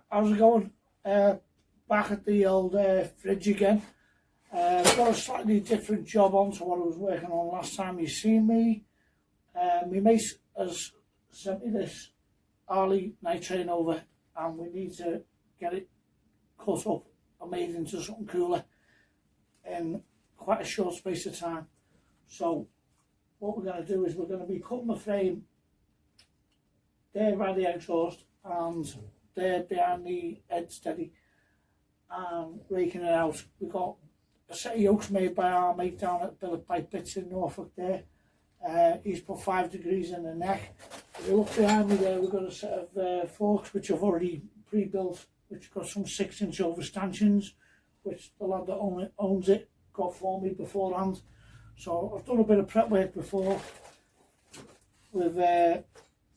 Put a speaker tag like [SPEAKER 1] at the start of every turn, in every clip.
[SPEAKER 1] How's it going? Back at the old fridge again. I've got a slightly different job on to what I was working on last time you seen me. My mate has sent me this Harley Night Train over, and we need to get it cut up and made into something cooler in quite a short space of time. So what we're going to do is we're going to be cutting the frame there by the exhaust and there behind the head steady and raking it out. We've got a set of yokes made by our mate down at Billet Pipe Bits in Norfolk there. He's put 5 degrees in the neck. If you look behind me there, we've got a set of forks which I've already pre-built, which got some 6-inch overstanchions, which the lad that owns it got for me beforehand. So I've done a bit of prep work before. With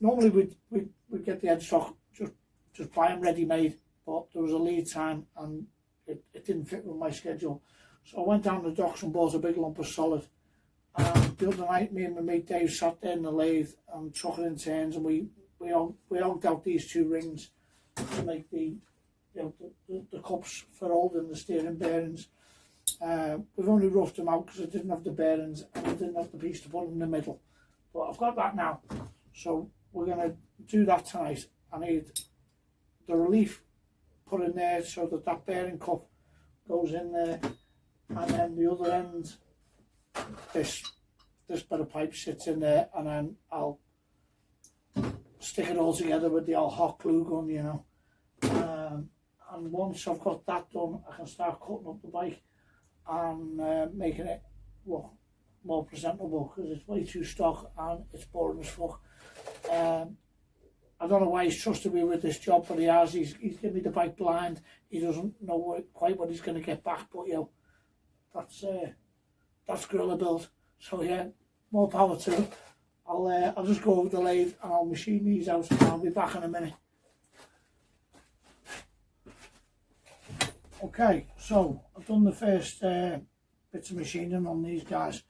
[SPEAKER 1] normally we'd get the headstock, just buy them ready made, but there was a lead time and it didn't fit with my schedule. So I went down the docks and bought a big lump of solid. And the other night, me and my mate Dave sat there in the lathe and took it in turns, and we hogged out these 2 rings to make the cups for holding the steering bearings. We've only roughed them out because I didn't have the bearings and I didn't have the piece to put in the middle, but I've got that now. So we're going to do that tonight. I need the relief put in there so that that bearing cup goes in there, and then the other end, this bit of pipe sits in there, and then I'll stick it all together with the old hot glue gun, you know. And once I've got that done, I can start cutting up the bike and making it look more presentable, because it's way too stock and it's boring as fuck. I don't know why he's trusted me with this job, but he has. He's given me the bike blind. He doesn't know quite what he's going to get back, but that's gorilla build. So yeah, more power to him. I'll just go over the lathe and I'll machine these out, and I'll be back in a minute. Okay, so I've done the first bits of machining on these guys.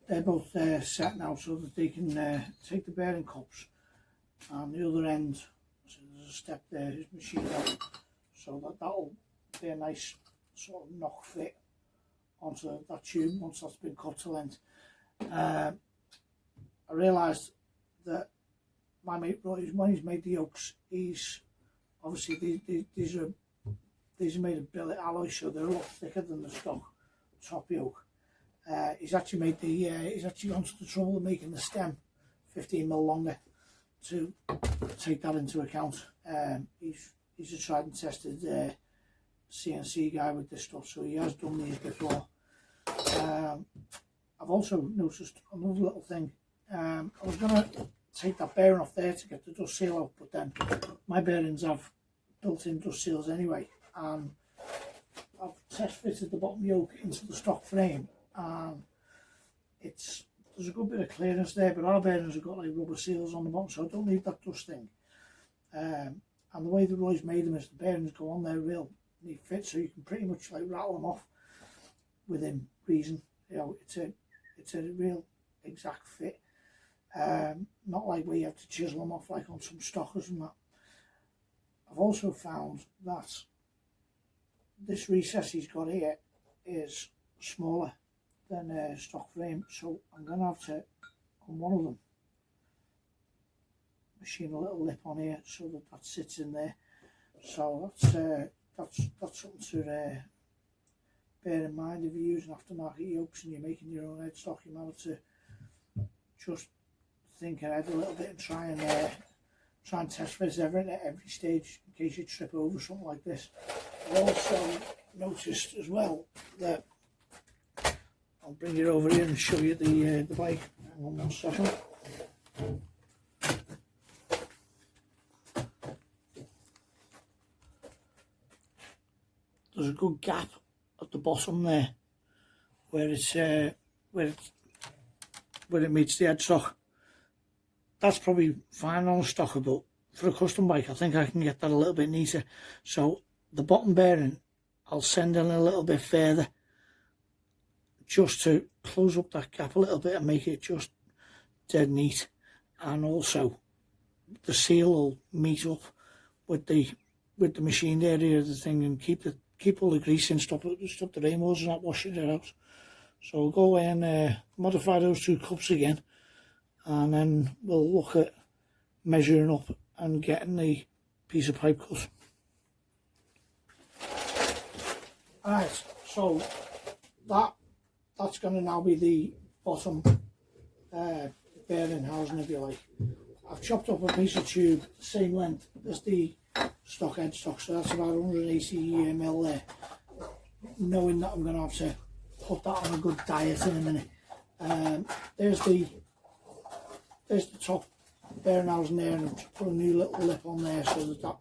[SPEAKER 1] They're both set now so that they can take the bearing cups, and the other end, so there's a step there, is machined out, so that'll be a nice sort of knock fit onto that tube once that's been cut to length. I realised that my mate, when he's made the yokes, he's obviously these are made of billet alloy, so they're a lot thicker than the stock top yoke. He's actually made he's actually gone to the trouble of making the stem 15mm longer to take that into account. He's a tried and tested CNC guy with this stuff, so he has done these before. I've also noticed another little thing. I was going to take that bearing off there to get the dust seal out, but then my bearings have built-in dust seals anyway, and I've test fitted the bottom yoke into the stock frame, and there's a good bit of clearance there, but our bearings have got like rubber seals on the bottom, so I don't need that dust thing. And the way the Roy's made them is the bearings go on there real neat fit, so you can pretty much like rattle them off within reason. You know, it's a real exact fit. Not like where you have to chisel them off like on some stockers and that. I've also found that this recess he's got here is smaller than a stock frame, so I'm going to have to, on one of them, machine a little lip on here so that sits in there. So that's something to bear in mind if you're using aftermarket yokes and you're making your own headstock. You might have to just think ahead a little bit and try and test fit everything at every stage in case you trip over something like this. I've also noticed as well that, I'll bring it over here and show you the bike. Hang on 1 second. There's a good gap at the bottom there where it meets the headstock. That's probably fine on a stocker, but for a custom bike I think I can get that a little bit neater. So the bottom bearing I'll send in a little bit further just to close up that gap a little bit and make it just dead neat, and also the seal will meet up with the with the machined area of the thing and keep all the grease in, stop the rainbows and not washing it out. So we'll go away and modify those 2 cups again, and then we'll look at measuring up and getting the piece of pipe cut. Alright, so that's going to now be the bottom bearing housing, if you like. I've chopped up a piece of tube same length as the stock headstock, so that's about 180mm there, knowing that I'm going to have to put that on a good diet in a minute. There's the top bearing housing there, and I've put a new little lip on there so that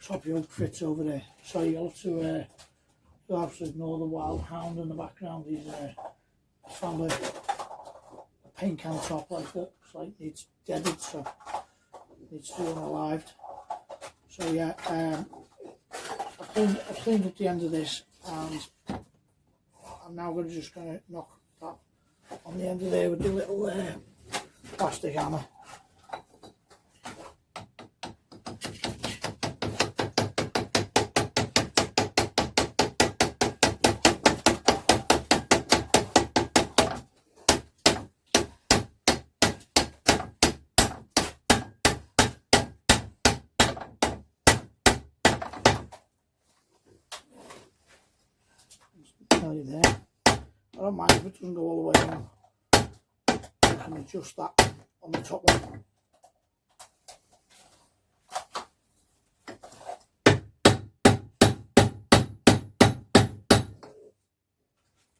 [SPEAKER 1] top yoke fits over there. So you'll have to ignore the wild hound in the background. He's found a paint can top like that. It's like it's deaded, so it's doing alived. So yeah, I've cleaned up the end of this, and I'm now just going to knock that on the end of there with the little plastic hammer. There. I don't mind if it doesn't go all the way on. I can adjust that on the top one.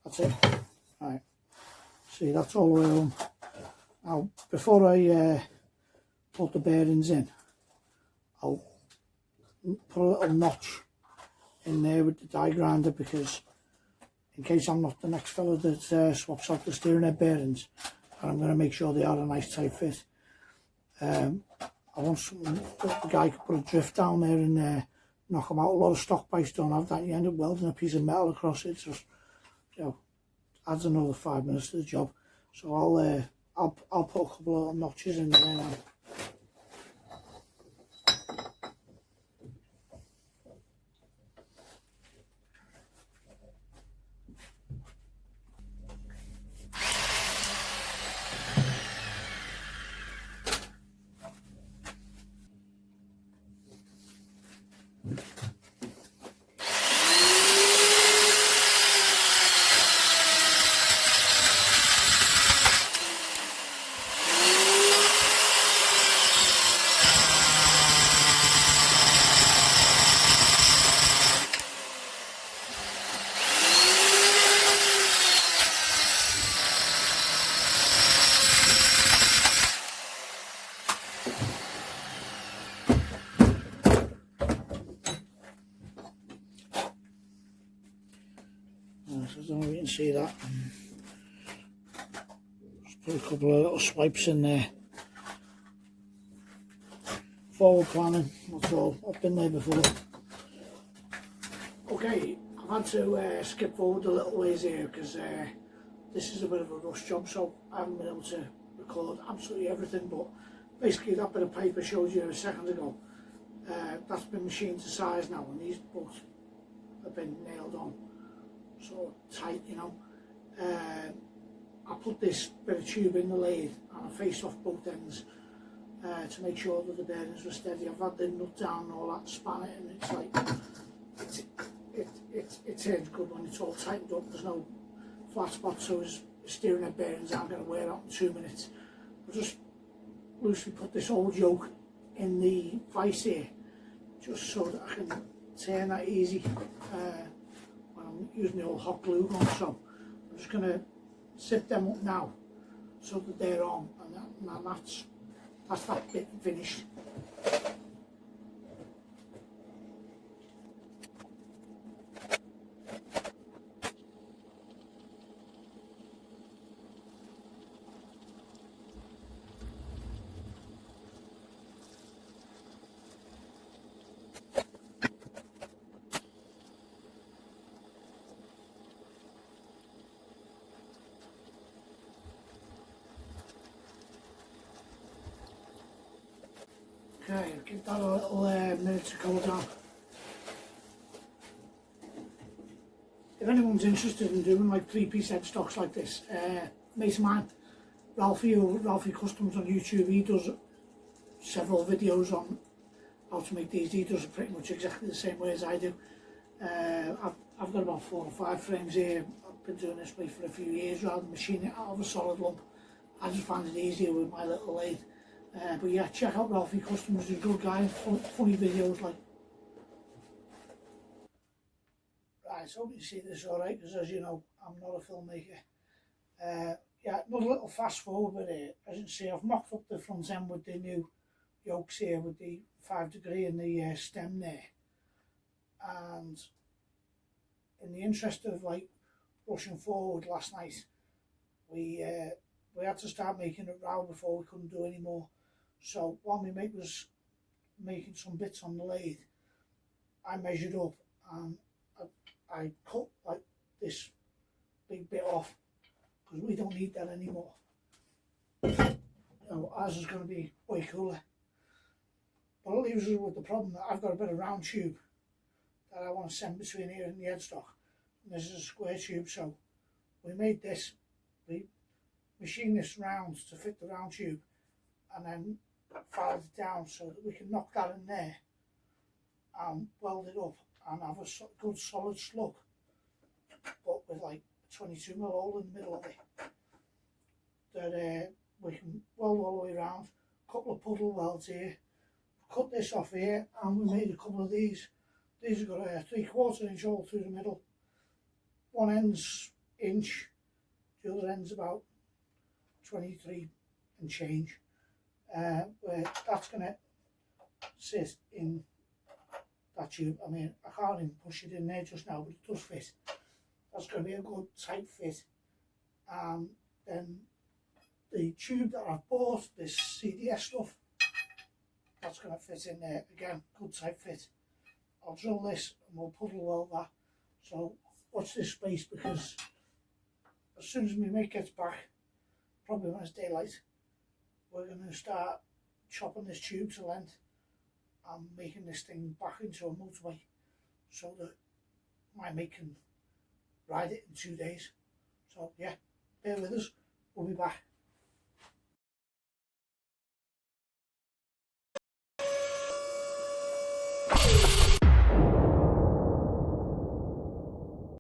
[SPEAKER 1] That's it. Right. See, that's all the way on. Now, before I put the bearings in, I'll put a little notch in there with the die grinder, because in case I'm not the next fellow that swaps out the steering head bearings, and I'm going to make sure they are a nice tight fit. I want something that the guy could put a drift down there and knock them out. A lot of stock bikes don't have that. You end up welding a piece of metal across it. Just, you know, adds another 5 minutes to the job. So I'll put a couple of notches in there now. So I don't know if you can see that. Just put a couple of little swipes in there. Forward planning, that's all. I've been there before. Okay, I've had to skip forward a little ways here because this is a bit of a rush job, so I haven't been able to record absolutely everything, but basically that bit of pipe I showed you a second ago, that's been machined to size now, and these both have been nailed on so tight, you know. I put this bit of tube in the lathe and I faced off both ends to make sure that the bearings were steady. I've had the nut down and all that, span it, and it's like it turns good when it's all tightened up. There's no flat spots, so his steering head bearings aren't going to wear out in 2 minutes. I'll just loosely put this old yoke in the vise here, just so that I can turn that easy when I'm using the old hot glue gun. So I'm just going to sit them up now so that they're on, and that's that bit finished. Okay, give that a little minute to cool down. if anyone's interested in doing like 3-piece headstocks like this, mate of mine, Ralphie Customs on YouTube, he does several videos on how to make these. He does it pretty much exactly the same way as I do. I've got about 4 or 5 frames here. I've been doing this way for a few years rather than machining it out of a solid lump. I just find it easier with my little lathe. But yeah, check out Ralphie Customs, he's a good guy, funny videos like. Right, so you see this alright, because as you know, I'm not a filmmaker. Yeah, another little fast forward with it. As you can see, I've mocked up the front end with the new yokes here with the 5 degree in the stem there. And in the interest of like rushing forward last night, we had to start making it round before we couldn't do any more. So while my mate was making some bits on the lathe, I measured up and I cut like this big bit off because we don't need that anymore. Ours is going to be way cooler. But it leaves us with the problem that I've got a bit of round tube that I want to send between here and the headstock. And this is a square tube, so we made this, we machined this round to fit the round tube and then filed it down so that we can knock that in there and weld it up and have a good solid slug, but with like a 22mm hole in the middle of it that we can weld all the way around. A couple of puddle welds here, cut this off here, and we made a couple of these. These have got a 3/4 inch hole through the middle. One end's inch, the other end's about 23 and change. Where that's going to sit in that tube. I mean, I can't even push it in there just now, but it does fit. That's going to be a good tight fit. Then the tube that I've bought, this CDS stuff, that's going to fit in there again, good tight fit. I'll drill this and we'll puddle weld that. So watch this space, because as soon as my mate gets back, probably when it's daylight, we're going to start chopping this tube to length and making this thing back into a motorway so that my mate can ride it in 2 days. So yeah, bear with us, we'll be back.